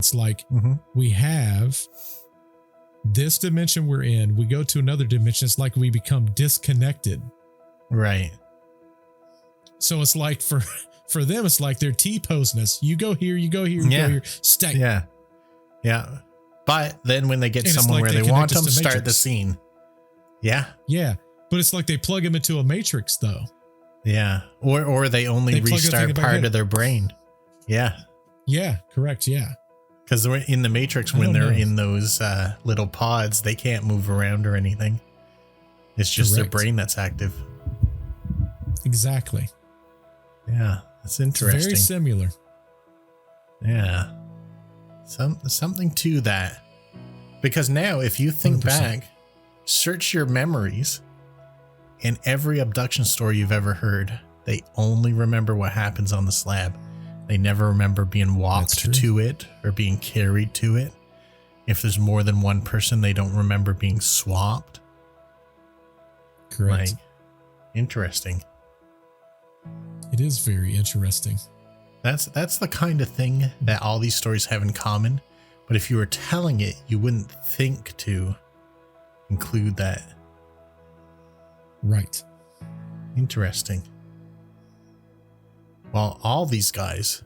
It's like we have this dimension we're in. We go to another dimension. It's like we become disconnected. Right. So it's like for them, it's like they're T-posing us. You go here, you go here, you go here. Stay. Yeah. Yeah. But then when they get And someone like where they want them, to start Matrix. the scene. Yeah. Yeah. But it's like they plug him into a matrix though. Yeah. Or they only restart part of their brain. Yeah. Yeah. Correct. Yeah. Because in the Matrix, when they're in those little pods, they can't move around or anything. It's just their brain that's active. Exactly. Yeah, that's interesting. It's very similar. Yeah. Something to that. Because now, if you think 100%. back, search your memories, and every abduction story you've ever heard, they only remember what happens on the slab. They never remember being walked to it or being carried to it. If there's more than one person, they don't remember being swapped. Correct. Like, interesting. It is very interesting. That's the kind of thing that all these stories have in common. But if you were telling it, you wouldn't think to include that. Right. Interesting. Well, all these guys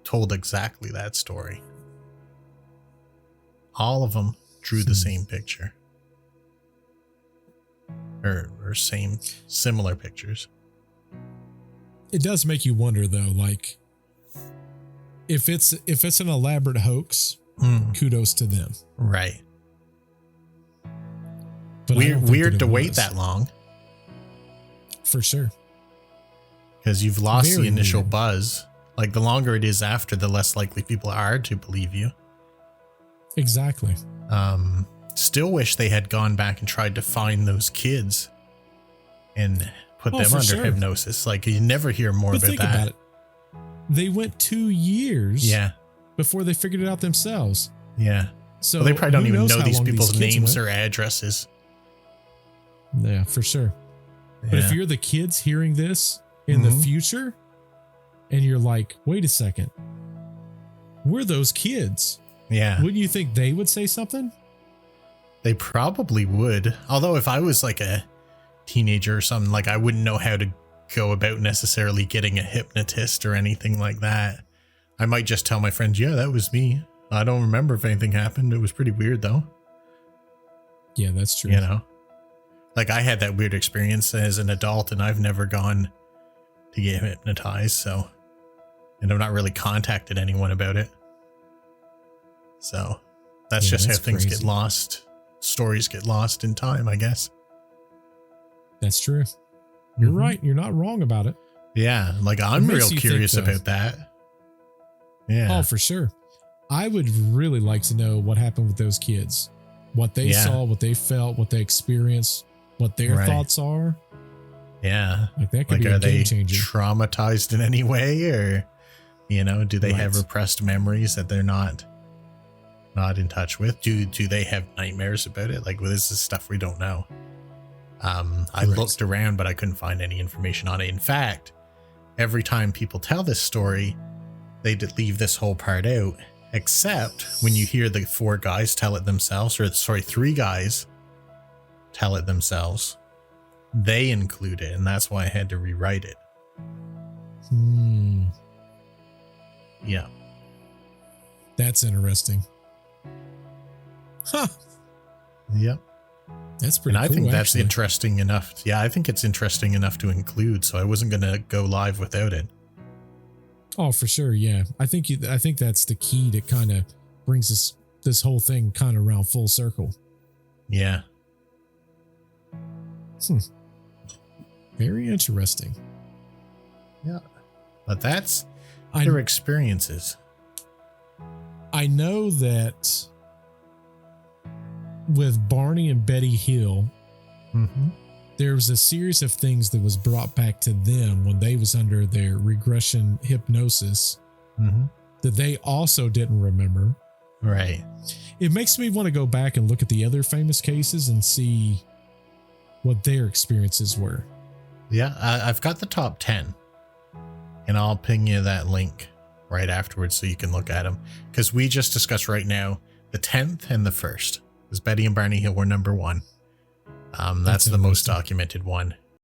told exactly that story. All of them drew the same picture. Or similar pictures. It does make you wonder though, like if it's an elaborate hoax, kudos to them. Right. But weird to wait that long. For sure. Because you've lost the initial buzz. Like the longer it is after, the less likely people are to believe you. Exactly. Still wish they had gone back and tried to find those kids and put them under hypnosis. Like you never hear more about think that. About it. They went 2 years before they figured it out themselves. Yeah. So they probably don't even know these people's names went. or addresses. Yeah, for sure. Yeah. But if you're the kids hearing this in the future and you're like, wait a second, we're those kids. Yeah. Wouldn't you think they would say something? They probably would. Although if I was like a teenager or something, like I wouldn't know how to go about necessarily getting a hypnotist or anything like that. I might just tell my friends, yeah, that was me. I don't remember if anything happened. It was pretty weird though. Yeah, that's true. You know, like I had that weird experience as an adult and I've never gone to get hypnotized. So, and I've not really contacted anyone about it. So that's just how things get lost. Stories get lost in time, I guess. That's true. You're right. You're not wrong about it. Yeah. Like I'm real curious about that. Yeah. Oh, for sure. I would really like to know what happened with those kids, what they saw, what they felt, what they experienced, what their thoughts are. Yeah. Like that could be a game changer. Traumatized in any way, or, you know, do they have repressed memories that they're not in touch with? Do they have nightmares about it? Like, well, this is stuff we don't know. I looked around, but I couldn't find any information on it. In fact, every time people tell this story, they leave this whole part out, except when you hear the 4 guys tell it themselves, or 3 guys tell it themselves. They include it, and that's why I had to rewrite it. Yeah. That's interesting. Huh. Yep. That's pretty cool. And I think that's actually interesting enough. Yeah, I think it's interesting enough to include, so I wasn't going to go live without it. Oh, for sure. Yeah. I think that's the key to kind of brings this whole thing kind of around full circle. Yeah. Very interesting. Yeah. But that's their experiences. I know that with Barney and Betty Hill, there was a series of things that was brought back to them when they was under their regression hypnosis that they also didn't remember. Right. It makes me want to go back and look at the other famous cases and see what their experiences were. Yeah, I've got the top 10, and I'll ping you that link right afterwards so you can look at them. Because we just discussed right now the 10th and the 1st. Because Betty and Barney Hill were number 1. That's the most documented one.